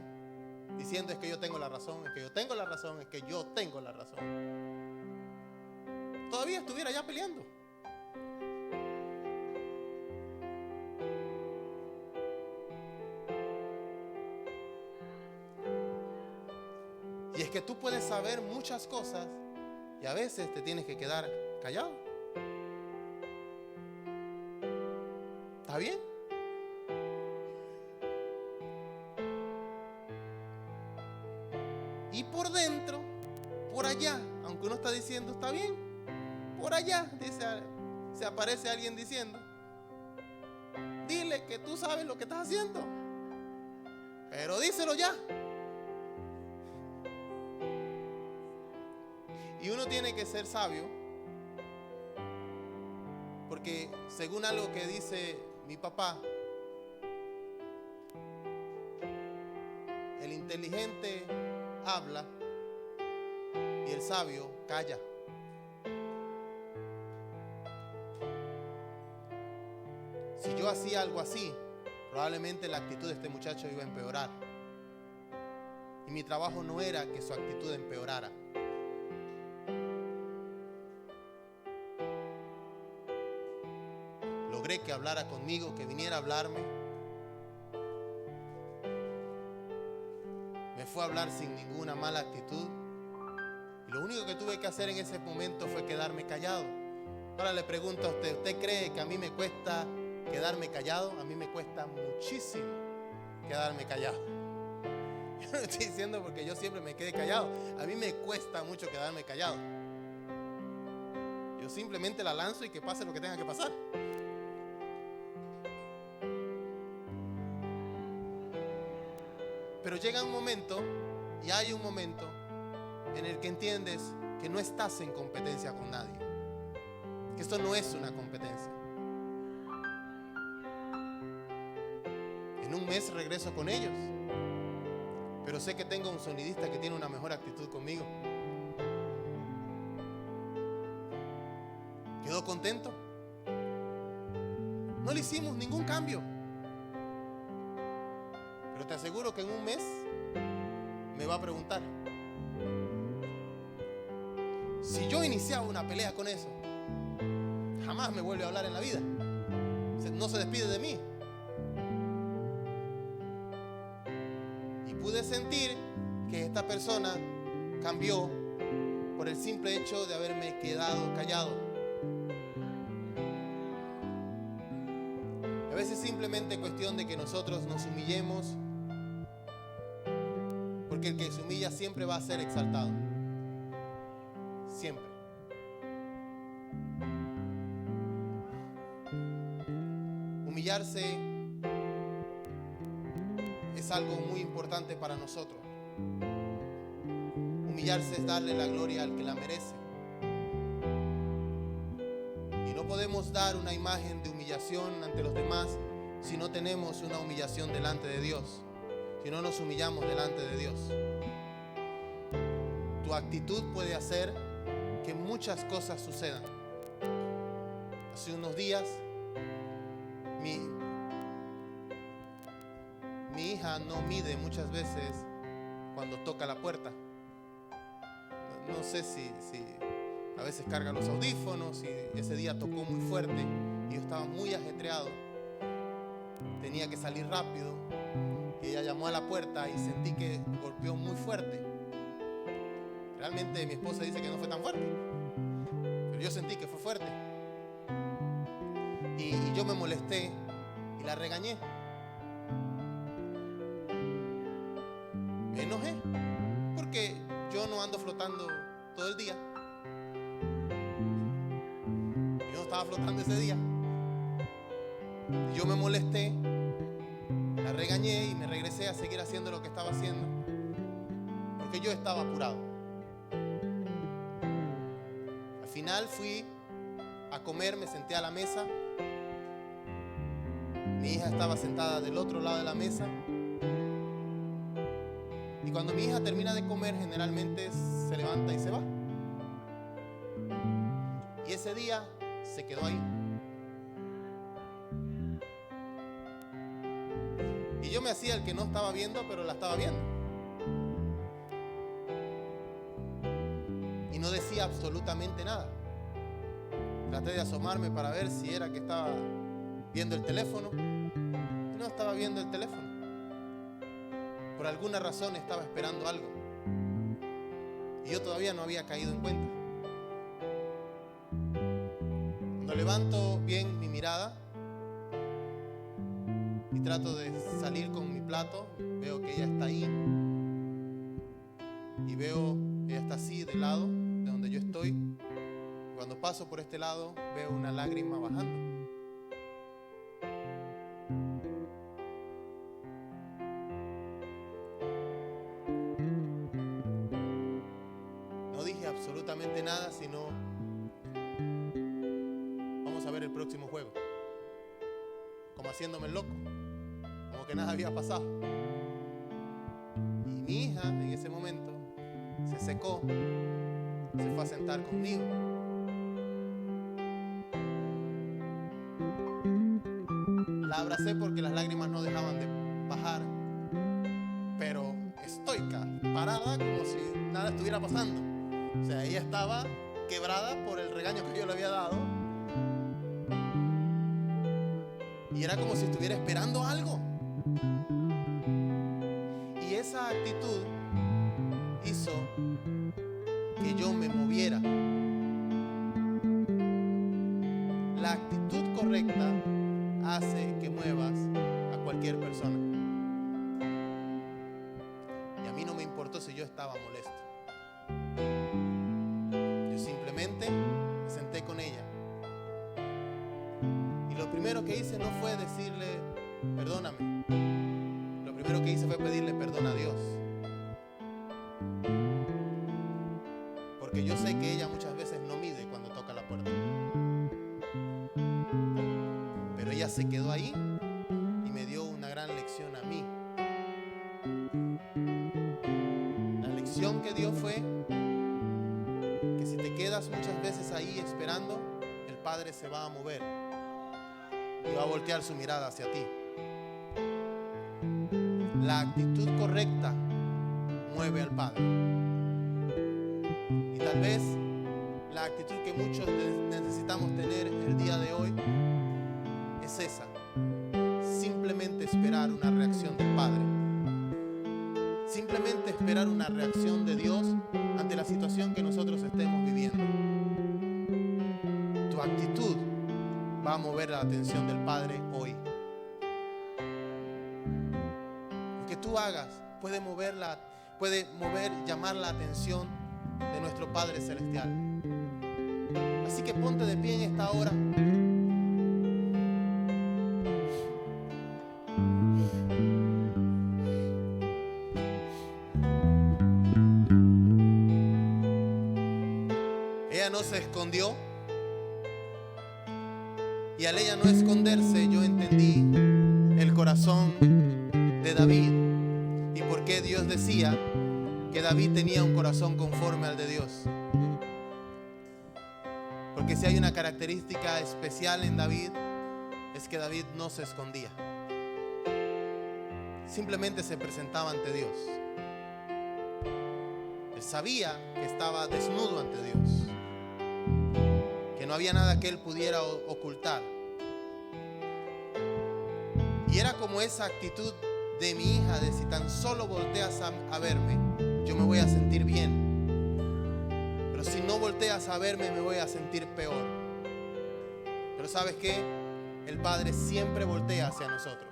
Diciendo, es que yo tengo la razón, es que yo tengo la razón, es que yo tengo la razón. Todavía estuviera ya peleando. Y es que tú puedes saber muchas cosas y a veces te tienes que quedar callado. ¿Está bien? Y por dentro, por allá, aunque uno está diciendo está bien, por allá se aparece alguien diciendo, dile que tú sabes lo que estás haciendo, pero díselo ya. Y uno tiene que ser sabio, porque según algo que dice mi papá, el inteligente habla y el sabio calla. Si yo hacía algo así, probablemente la actitud de este muchacho iba a empeorar. Y mi trabajo no era que su actitud empeorara. Logré que hablara conmigo, que viniera a hablarme. Me fue a hablar sin ninguna mala actitud. Y lo único que tuve que hacer en ese momento fue quedarme callado. Ahora le pregunto a usted, ¿usted cree que a mí me cuesta quedarme callado? A mí me cuesta muchísimo quedarme callado. Yo no estoy diciendo porque yo siempre me quede callado. A mí me cuesta mucho quedarme callado. Yo simplemente la lanzo y que pase lo que tenga que pasar. Pero llega un momento, y hay un momento, en el que entiendes que no estás en competencia con nadie. Que esto no es una competencia. En un mes regreso con ellos. Pero sé que tengo un sonidista que tiene una mejor actitud conmigo. ¿Quedó contento? No le hicimos ningún cambio. Pero te aseguro que en un mes me va a preguntar. Si yo iniciaba una pelea con eso, jamás me vuelve a hablar en la vida. No se despide de mí. Y pude sentir que esta persona cambió por el simple hecho de haberme quedado callado. A veces simplemente es cuestión de que nosotros nos humillemos, porque el que se humilla siempre va a ser exaltado. Siempre. Humillarse es algo muy importante para nosotros. Humillarse es darle la gloria al que la merece. Y no podemos dar una imagen de humillación ante los demás si no tenemos una humillación delante de Dios, si no nos humillamos delante de Dios. Tu actitud puede hacer que muchas cosas sucedan. Hace unos días mi hija no mide muchas veces cuando toca la puerta. No sé si a veces carga los audífonos, y ese día tocó muy fuerte y yo estaba muy ajetreado. Tenía que salir rápido y ella llamó a la puerta y sentí que golpeó muy fuerte. Realmente mi esposa dice que no fue tan fuerte, pero yo sentí que fue fuerte. Y yo me molesté y la regañé. Me enojé porque yo no ando flotando todo el día. Yo no estaba flotando ese día. Yo me molesté, la regañé y me regresé a seguir haciendo lo que estaba haciendo porque yo estaba apurado. Al final fui a comer, me senté a la mesa. Mi hija estaba sentada del otro lado de la mesa. Y cuando mi hija termina de comer, generalmente se levanta y se va. Y ese día se quedó ahí. Y yo me hacía el que no estaba viendo, pero la estaba viendo. Y no decía absolutamente nada. Traté de asomarme para ver si era que estaba viendo el teléfono. Y no estaba viendo el teléfono. Por alguna razón estaba esperando algo. Y yo todavía no había caído en cuenta. Cuando levanto bien mi mirada y trato de salir con mi plato, veo que ella está ahí. Y veo que ella está así de lado de donde yo estoy. Cuando paso por este lado, veo una lágrima bajando. No dije absolutamente nada, sino vamos a ver el próximo juego. Como haciéndome el loco, como que nada había pasado. Y mi hija en ese momento se secó, se fue a sentar conmigo. La abracé porque las lágrimas no dejaban de bajar, pero estoica, parada, como si nada estuviera pasando. O sea, ella estaba quebrada por el regaño que yo le había dado. Y era como si estuviera esperando algo. Y esa actitud hizo que yo me moviera. La actitud correcta hace que muevas a cualquier persona. Y a mí no me importó si yo estaba molesto. Yo simplemente me senté con ella. Y lo primero que hice no fue decirle, perdóname. Lo primero que hice fue pedirle perdón a Dios. Porque yo sé que ella muchas veces no mide cuando toca la puerta. Pero ella se quedó ahí y me dio una gran lección a mí. La lección que dio fue que si te quedas muchas veces ahí esperando, el Padre se va a mover y va a voltear su mirada hacia ti. La actitud correcta mueve al Padre. Y tal vez la actitud que muchos necesitamos tener el día de hoy es esa. Simplemente esperar una reacción del Padre. Simplemente esperar una reacción de Dios ante la situación que nosotros estemos viviendo. Tu actitud va a mover la atención del Padre hoy. Lo que tú hagas puede llamar la atención de nuestro Padre Celestial. Así que ponte de pie en esta hora. Y al ella no esconderse, yo entendí el corazón de David y por qué Dios decía que David tenía un corazón conforme al de Dios. Porque si hay una característica especial en David, es que David no se escondía. Simplemente se presentaba ante Dios. Él sabía que estaba desnudo ante Dios, que no había nada que él pudiera ocultar. Y era como esa actitud de mi hija, de si tan solo volteas a verme, yo me voy a sentir bien. Pero si no volteas a verme, me voy a sentir peor. Pero ¿sabes qué? El Padre siempre voltea hacia nosotros.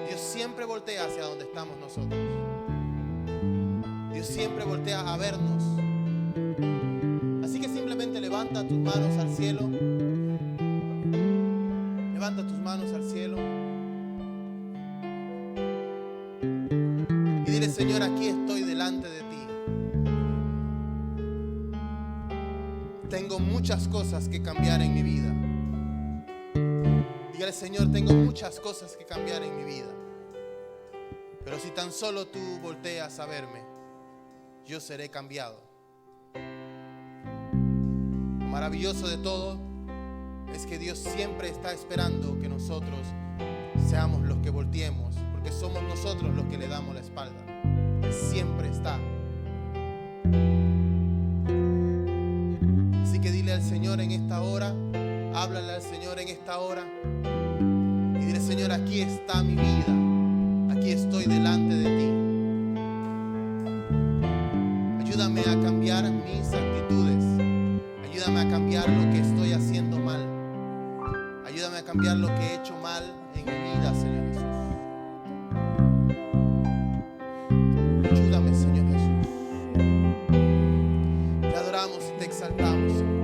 Dios siempre voltea hacia donde estamos nosotros. Dios siempre voltea a vernos. Así que simplemente levanta tus manos al cielo. Levanta tus manos al cielo. Y dile: Señor, aquí estoy delante de ti. Tengo muchas cosas que cambiar en mi vida. Dígale: Señor, tengo muchas cosas que cambiar en mi vida. Pero si tan solo tú volteas a verme, yo seré cambiado. Lo maravilloso de todo es que Dios siempre está esperando que nosotros seamos los que volteemos, porque somos nosotros los que le damos la espalda. Él siempre está. Así que dile al Señor en esta hora, háblale al Señor en esta hora y dile: Señor, aquí está mi vida, aquí estoy delante de ti. Ayúdame a cambiar mis actitudes, ayúdame a cambiar lo que estoy haciendo mal, ayúdame a cambiar lo que he hecho mal en mi vida, Señor Jesús. Ayúdame, Señor Jesús. Te adoramos y te exaltamos, Señor.